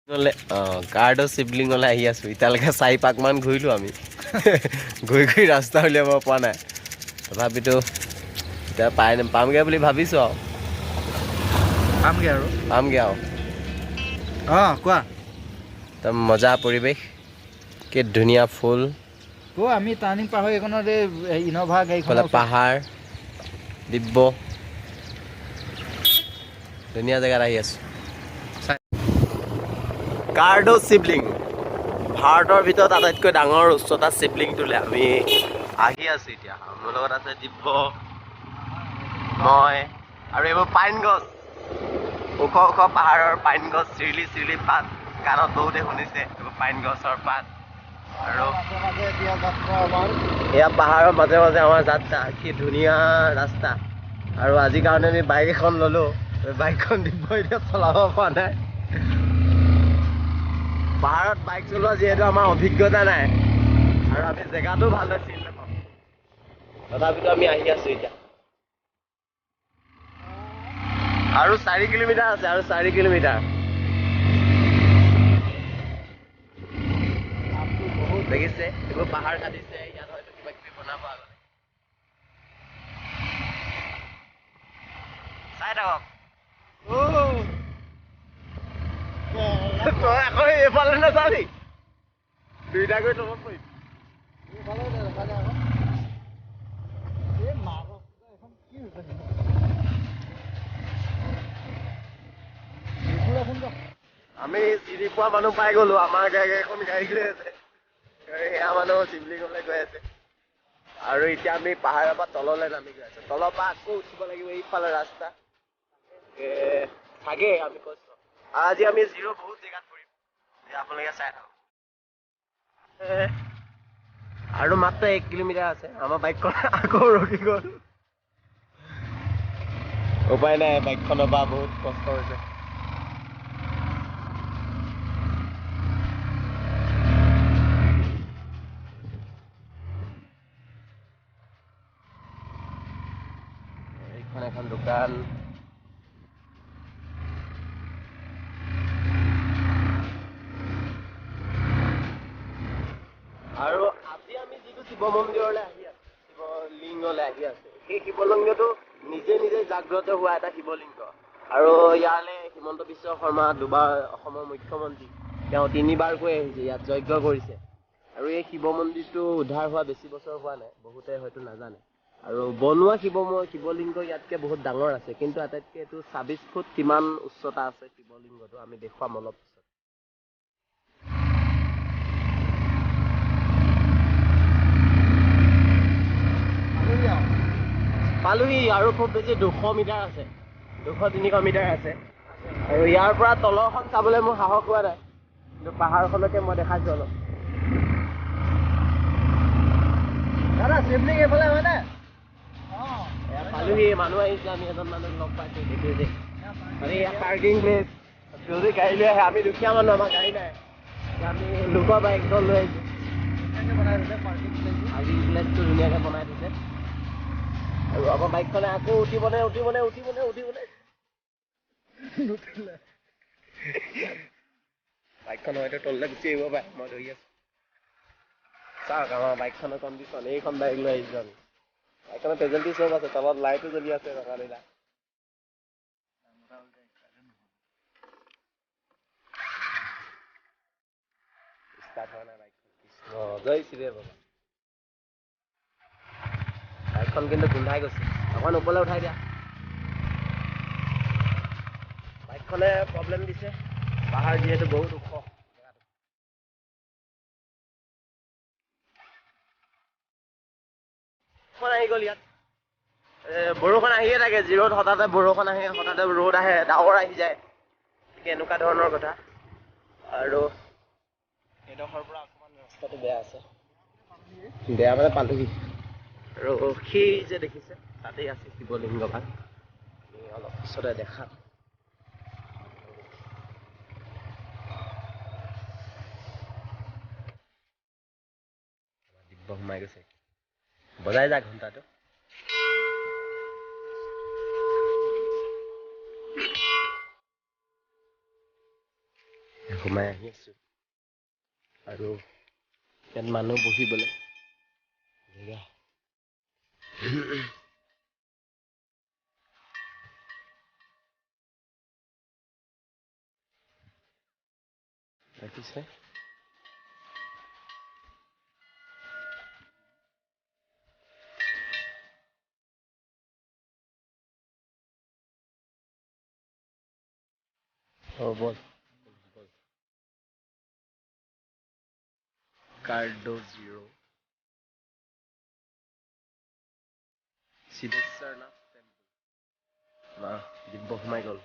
গাৰ্ডৰ শিৱলিংলৈ আহি আছোঁ এতিয়ালৈকে 4 পাকমান ঘূৰিলোঁ আমি ঘূৰি ৰাস্তা উলিয়াব পৰা নাই তথাপিতো এতিয়া পামগৈ বুলি ভাবিছোঁ আৰু পামগৈ আৰু কোৱা একদম মজা পৰিৱেশ কি ধুনীয়া ফুল আমি টাৰ্ণিং পাৰ হৈ এইখনত ইন'ভা গাড়ীখন পাহাৰ দিব্য ধুনীয়া জেগাত আহি আছোঁ গাৰ্ড শিৱলিং ভাৰতৰ ভিতৰত আটাইতকৈ ডাঙৰ উচ্চতা শিৱলিংটোলৈ আমি আহি আছোঁ এতিয়া মোৰ লগত আছে দিব্য মই আৰু এইবোৰ পাইন গছ ওখ পাহাৰৰ পাইন গছ চিৰিলি পাত কাণত বহুতে শুনিছে এইবোৰ পাইন গছৰ পাত আৰু এয়া পাহাৰৰ মাজে মাজে আমাৰ যাত্ৰা কি ধুনীয়া ৰাস্তা আৰু আজিৰ কাৰণে আমি বাইক এখন ল'লোঁ বাইকখন দিব্য এতিয়া চলাব পৰা নাই পাহাৰত বাইক চলোৱা যিহেতু আমাৰ অভিজ্ঞতা নাই আৰু আমি জেগাটো ভালদৰে চিনি নাপাওঁ তথাপিতো আমি আহি আছোঁ এতিয়া আৰু 4 কিলোমিটাৰ আছে আৰু 4 কিলোমিটাৰ দেখিছে এইবোৰ পাহাৰ কাটিছে ইয়াত হয়তো কিবা কিবি বনাব আগতে চাই থাকক তই আকৌ এইফালে নাযাবি দুইটা গৈ তলত পৰিবি আমি চিনি পোৱা মানুহ পাই গলো আমাৰ এখন গাড়ী লৈ আছে সেয়া মানুহ শিৱলিংলৈ গৈ আছে আৰু এতিয়া আমি পাহাৰৰ পৰা তললৈ নামি গৈ আছো তলৰ পৰা আকৌ উঠিব লাগিব এইফালে ৰাস্তা চাগে আমি কৈছো আজি আমি বহুত জেগাত ফুৰিম আপোনালোকে চাই থাকক আৰু মাত্ৰ 1 কিলোমিটাৰ আছে আমাৰ বাইকখন আকৌ ৰখি গ'ল উপায় নাই বাইকখনৰ পৰা বহুত কষ্ট হৈছে এইখন এখন দোকান আৰু আজি আমি যিটো শিৱ মন্দিৰলৈ আহি আছো শিৱলিংগলৈ আহি আছো সেই শিৱলিংগটো নিজে জাগ্ৰত হোৱা এটা শিৱলিংগ আৰু ইয়ালৈ হিমন্ত বিশ্ব শৰ্মা দুবাৰ অসমৰ মুখ্যমন্ত্ৰী তেওঁ 3বাৰকৈ আহিছে ইয়াত যজ্ঞ কৰিছে আৰু এই শিৱ মন্দিৰটো উদ্ধাৰ হোৱা বেছি বছৰ হোৱা নাই বহুতে হয়তো নাজানে আৰু বনোৱা শিৱলিংগ ইয়াতকে বহুত ডাঙৰ আছে কিন্তু আটাইতকৈ এইটো 26 ফুট কিমান উচ্চতা আছে শিৱলিংগটো আমি দেখুৱাম অলপ পিছত পালোহি আৰু খুব বেছি 200 মিটাৰ আছে 200-300 মিটাৰ আছে আৰু ইয়াৰ পৰা তলৰখন চাবলৈ মোৰ সাহস হোৱা নাই কিন্তু পাহাৰখনকে মই দেখাইছো অলপ দাদা শিৱলিং এইফালে হয়নে পালোহি মানুহ আহিছে আমি এজন মানুহ লগ পাইছো দেখিছে মানে ইয়াত পাৰ্কিং প্লেচ যদি গাড়ী লৈ আহে আমি দুখীয়া মানুহ আমাৰ গাড়ী নাই আমি লোকৰ বাইকখন লৈ আহিছো পাৰ্কিং প্লেচটো ধুনীয়াকৈ বনাই দিছে আৰু আমাৰ বাইকখনে আকৌ উঠিবনে বাইকখন হয়তো তললৈ গুচি আহিব পাৰে মই ধৰি আছো চাওক আমাৰ বাইকখনৰ কণ্ডিশ্যন এইখন বাইক লৈ আহিছো আমি বাইকখনৰ ফেচিলিটি চব আছে তলত লাইটো জ্বলি আছে ৰঙা নীলা ষ্টাৰ্ট হোৱা নাই বাইকখন কৃষ্ণ জয় শ্ৰী বাবা বাইকখন কিন্তু গোন্ধাই গৈছে অকণ ওপৰলৈ উঠাই দিয়া বাইকখনে প্ৰব্লেম দিছে পাহাৰ যিহেতু বহুত ওখ আহি গ'ল ইয়াত বৰষুণ আহিয়ে থাকে জিৰত হঠাতে বৰষুণ আহে হঠাতে ৰ'দ আহে ডাৱৰ আহি যায় এনেকুৱা ধৰণৰ কথা আৰু এইডোখৰ পৰা অকণমান ৰাস্তাটো বেয়া আছে বেয়া মানে পালোহি আৰু সেই যে দেখিছে তাতেই আছে শিৱলিংগ ভাগ অলপ পিছতে দেখাম দিব্য সোমাই গৈছে বজাই যা ঘণ্টাটো সোমাই আহি আছো আৰু ইয়াত মানুহ বহিবলৈ জেগা দেখিছে বল কাৰ্ডো জিৰো সিদ্ধেশ্বৰনাথ টেম্পল দিব্য সোমাই গ'ল